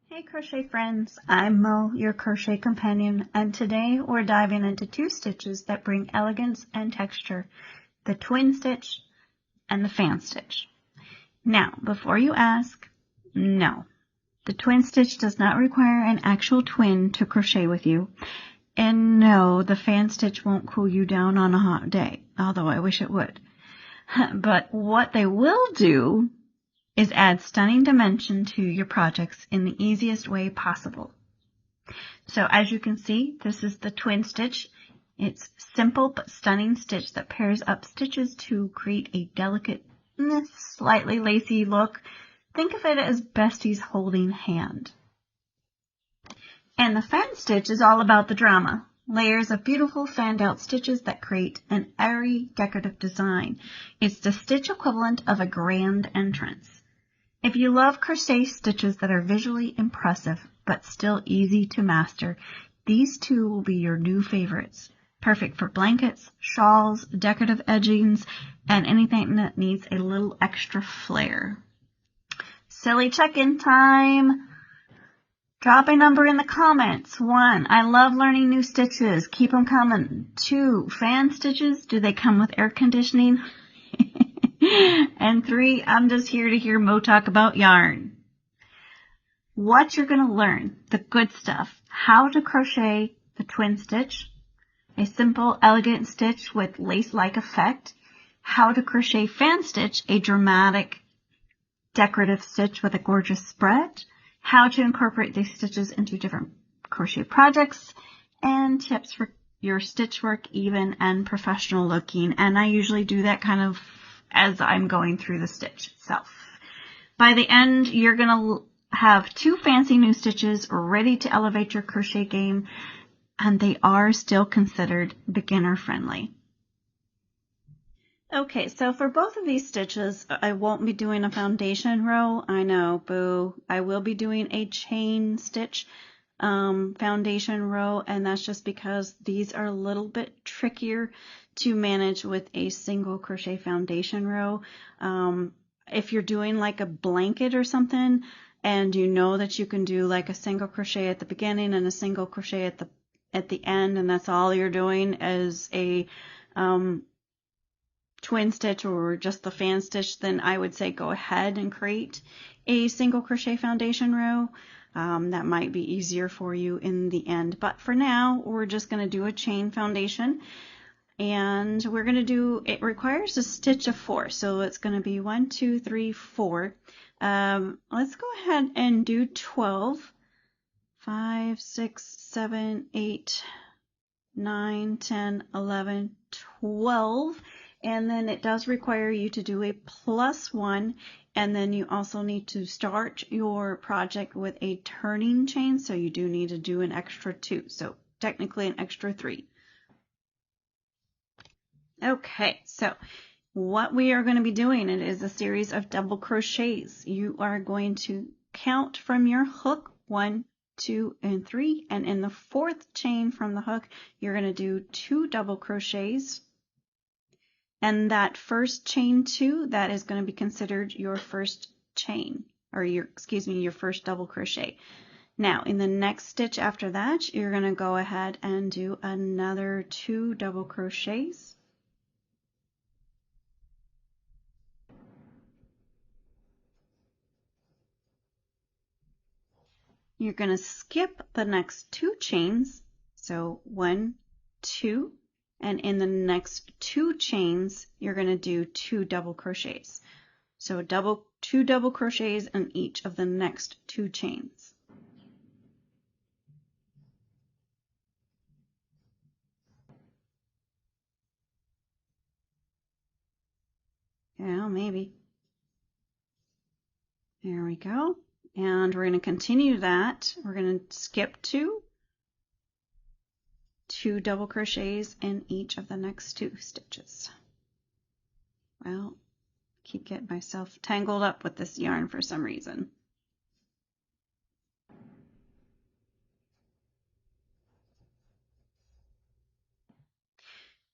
Hey crochet friends, I'm Mo, your crochet companion, and today we're diving into two stitches that bring elegance and texture, the twin stitch and the fan stitch. Now, before you ask, no, the twin stitch does not require an actual twin to crochet with you, and no, the fan stitch won't cool you down on a hot day, although I wish it would. But what they will do is add stunning dimension to your projects in the easiest way possible. So as you can see, this is the twin stitch. It's simple but stunning stitch that pairs up stitches to create a delicate, slightly lacy look. Think of it as besties holding hand. And the fan stitch is all about the drama. Layers of beautiful fanned out stitches that create an airy decorative design. It's the stitch equivalent of a grand entrance. If you love crochet stitches that are visually impressive but still easy to master, these two will be your new favorites. Perfect for blankets, shawls, decorative edgings, and anything that needs a little extra flair. Silly check-in time! Drop a number in the comments. 1, I love learning new stitches. Keep them coming. 2, fan stitches, do they come with air conditioning? And 3, I'm just here to hear Mo talk about yarn. What you're going to learn, the good stuff, how to crochet the twin stitch, a simple elegant stitch with lace-like effect, how to crochet fan stitch, a dramatic decorative stitch with a gorgeous spread, how to incorporate these stitches into different crochet projects, and tips for your stitch work, even and professional looking. And I usually do that kind of as I'm going through the stitch itself. By the end, you're going to have 2 fancy new stitches ready to elevate your crochet game, and they are still considered beginner friendly. Okay, so for both of these stitches, I won't be doing a foundation row. I know, boo. I will be doing a chain stitch foundation row, and that's just because these are a little bit trickier to manage with a single crochet foundation row. If you're doing like a blanket or something, and you know that you can do like a single crochet at the beginning and a single crochet at the end, and that's all you're doing as a twin stitch or just the fan stitch, then I would say go ahead and create a single crochet foundation row. That might be easier for you in the end, but for now we're just going to do a chain foundation, and we're going to do, it requires a stitch of 4, so it's going to be 1, 2, 3, 4. Let's go ahead and do 12, 5, 6, 7, 8, 9, 10, 11, 12. And then it does require you to do a +1, and then you also need to start your project with a turning chain, so you do need to do an extra 2, so technically an extra 3. Okay, so what we are going to be doing, it is a series of double crochets. You are going to count from your hook 1, 2, and 3, and in the 4th chain from the hook, you're going to do 2 double crochets. And that first chain 2, that is going to be considered your first chain, or your first double crochet. Now, in the next stitch after that, you're going to go ahead and do another 2 double crochets. You're going to skip the next 2 chains, so 1, 2, and in the next 2 chains, you're going to do 2 double crochets. So 2 double crochets in each of the next 2 chains. Yeah, maybe. There we go. And we're going to continue that. We're going to skip 2 double crochets in each of the next 2 stitches. Well, keep getting myself tangled up with this yarn for some reason.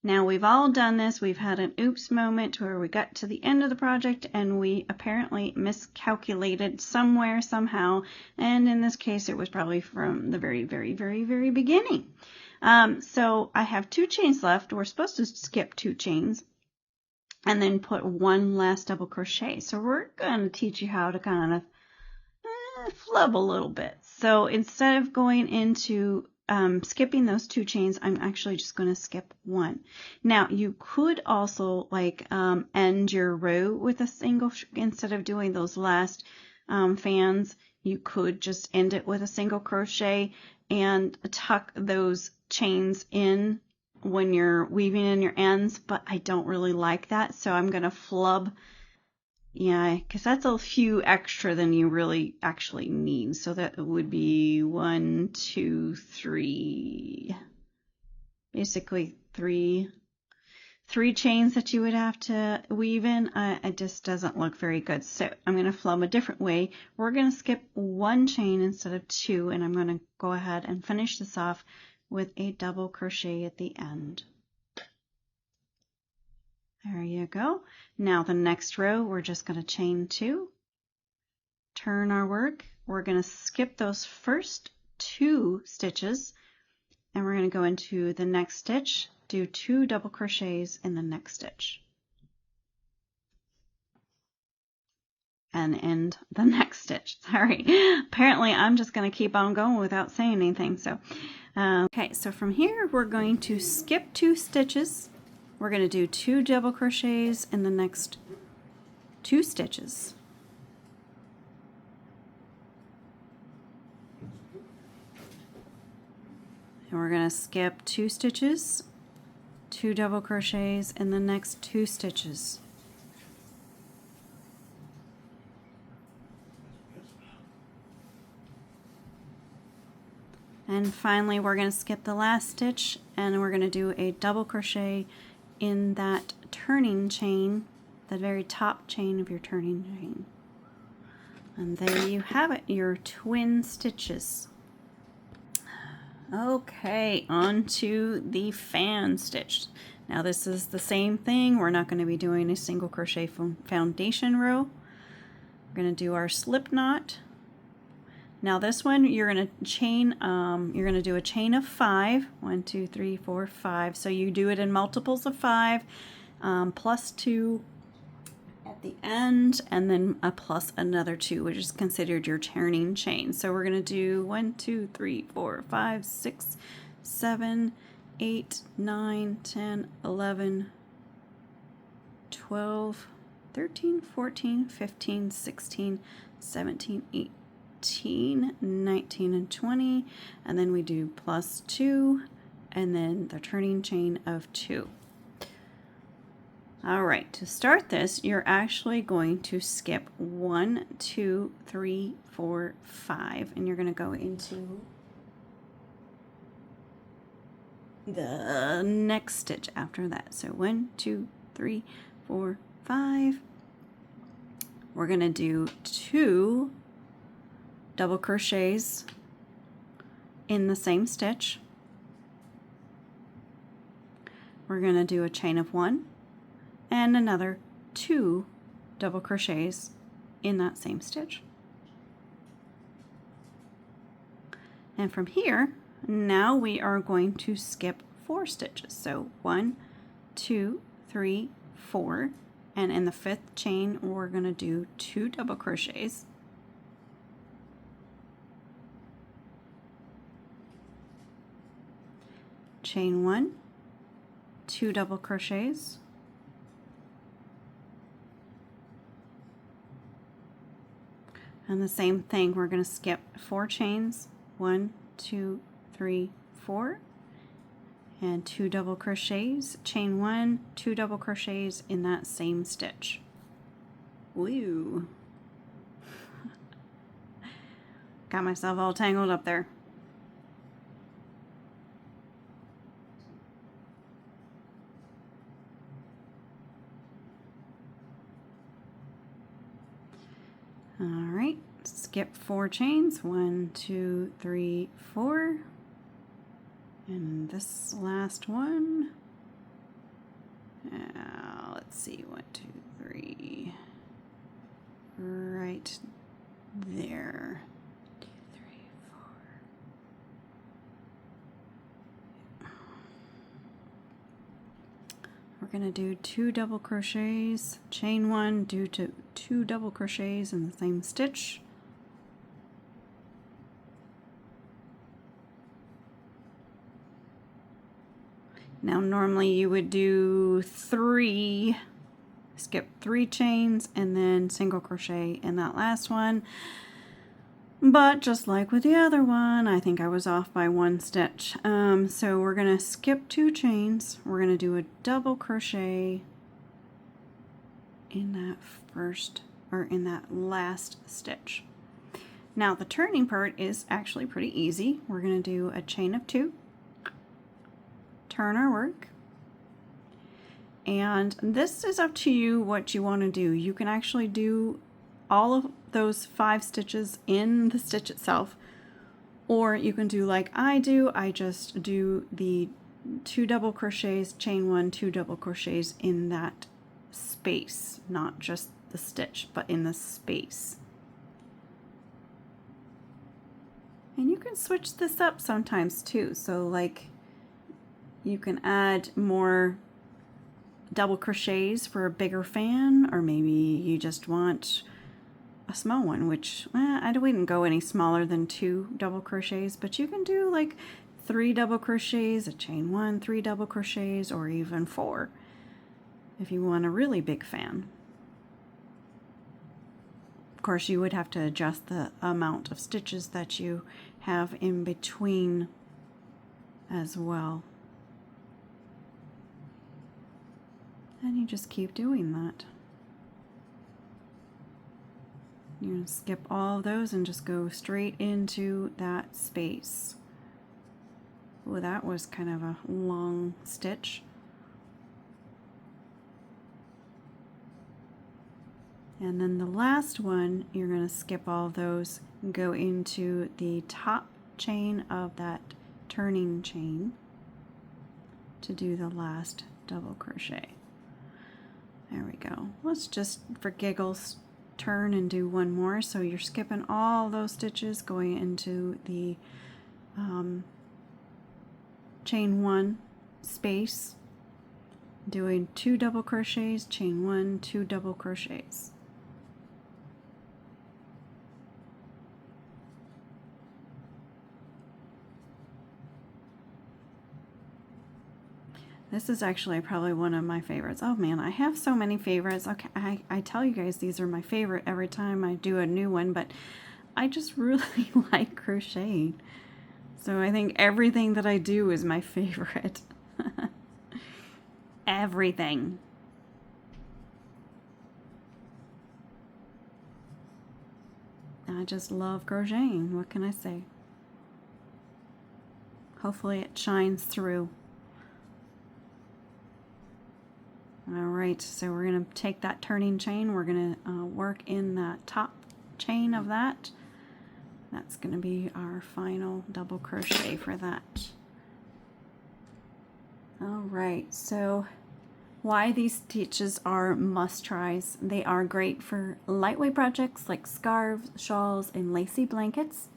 Now we've all done this. We've had an oops moment where we got to the end of the project and we apparently miscalculated somewhere, somehow. And in this case, it was probably from the very beginning. So I have 2 chains left. We're supposed to skip 2 chains and then put 1 last double crochet. So we're going to teach you how to kind of flub a little bit. So instead of going into skipping those 2 chains, I'm actually just going to skip 1. Now you could also like end your row with a single, instead of doing those last fans, you could just end it with a single crochet and tuck those chains in when you're weaving in your ends, but I don't really like that, so I'm going to flub. Yeah, because that's a few extra than you really actually need. So that would be 1, 2, 3, basically three chains that you would have to weave in. It just doesn't look very good. So I'm going to flub a different way. We're going to skip 1 chain instead of 2, and I'm going to go ahead and finish this off with a double crochet at the end. There you go. Now the next row, we're just going to chain 2, turn our work. We're going to skip those first 2 stitches, and we're going to go into the next stitch, do 2 double crochets in the next stitch, and end the next stitch. Sorry. Apparently I'm just going to keep on going without saying anything. So, okay, so from here we're going to skip 2 stitches. We're going to do 2 double crochets in the next 2 stitches. And we're going to skip 2 stitches, 2 double crochets in the next 2 stitches. And finally, we're going to skip the last stitch and we're going to do a double crochet in that turning chain, the very top chain of your turning chain. And there you have it, your twin stitches. Okay, on to the fan stitch. Now this is the same thing. We're not going to be doing a single crochet foundation row. We're going to do our slip knot. Now this one, you're going to chain, you're going to do a chain of 5. 1, 2, 3, 4, 5. So you do it in multiples of 5, plus 2 at the end, and then a plus another 2, which is considered your turning chain. So we're going to do 1, 2, 3, 4, 5, 6, 7, 8, 9, 10, 11, 12, 13, 14, 15, 16, 17, 18. 19, and 20, and then we do plus 2, and then the turning chain of 2. All right, to start this, you're actually going to skip 1, 2, 3, 4, 5, and you're going to go into the next stitch after that. So 1, 2, 3, 4, 5. We're going to do 2 double crochets in the same stitch. We're going to do a chain of 1 and another 2 double crochets in that same stitch. And from here, now we are going to skip 4 stitches. So 1, 2, 3, 4, and in the 5th chain we're going to do 2 double crochets. Chain 1, 2 double crochets, and the same thing, we're going to skip 4 chains, 1, 2, 3, 4, and 2 double crochets, chain 1, 2 double crochets in that same stitch. Woo! Got myself all tangled up there. Alright, skip 4 chains, 1, 2, 3, 4, and this last one, Let's see, 1, 2, 3, right there. 2, 3, 4. We're gonna do 2 double crochets, chain 1, do 2 double crochets in the same stitch. Now normally you would do 3, skip 3 chains and then single crochet in that last one. But just like with the other one, I think I was off by 1 stitch. So we're gonna skip 2 chains. We're gonna do a double crochet in that in that last stitch. Now the turning part is actually pretty easy. We're gonna do a chain of 2. Turn our work, and this is up to you what you want to do. You can actually do all of those 5 stitches in the stitch itself, or you can do like I do. I just do the 2 double crochets, chain 1, 2 double crochets in that space, not just the stitch, but in the space. And you can switch this up sometimes too, so like you can add more double crochets for a bigger fan, or maybe you just want a small one, which I wouldn't go any smaller than 2 double crochets, but you can do like 3 double crochets, a chain 1, 3 double crochets, or even 4 if you want a really big fan. Of course, you would have to adjust the amount of stitches that you have in between as well. And you just keep doing that. You're going to skip all of those and just go straight into that space. Oh, that was kind of a long stitch. And then the last one, you're going to skip all of those and go into the top chain of that turning chain to do the last double crochet. There we go. Let's just, for giggles, turn and do one more. So you're skipping all those stitches, going into the chain 1 space, doing 2 double crochets, chain 1, 2 double crochets. This is actually probably one of my favorites. Oh man, I have so many favorites. Okay, I tell you guys these are my favorite every time I do a new one, but I just really like crocheting. So I think everything that I do is my favorite. Everything. I just love crocheting. What can I say? Hopefully it shines through. Alright, so we're going to take that turning chain, we're going to work in that top chain of that. That's going to be our final double crochet for that. Alright, so why these stitches are must-tries. They are great for lightweight projects like scarves, shawls, and lacy blankets.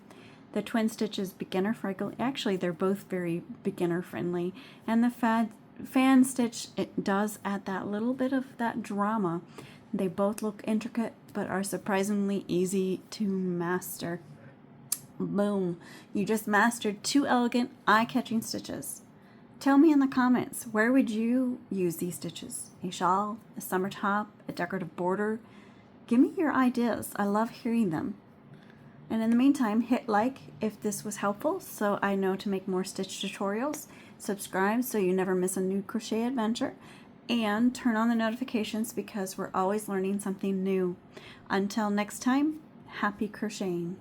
The twin stitch is beginner friendly. Actually, they're both very beginner friendly. And the fan stitch, it does add that little bit of that drama. They both look intricate but are surprisingly easy to master. Boom, you just mastered 2 elegant eye-catching stitches. Tell me in the comments, where would you use these stitches? A shawl, a summer top, a decorative border? Give me your ideas. I love hearing them. And in the meantime, hit like if this was helpful so I know to make more stitch tutorials. Subscribe so you never miss a new crochet adventure. And turn on the notifications because we're always learning something new. Until next time, happy crocheting.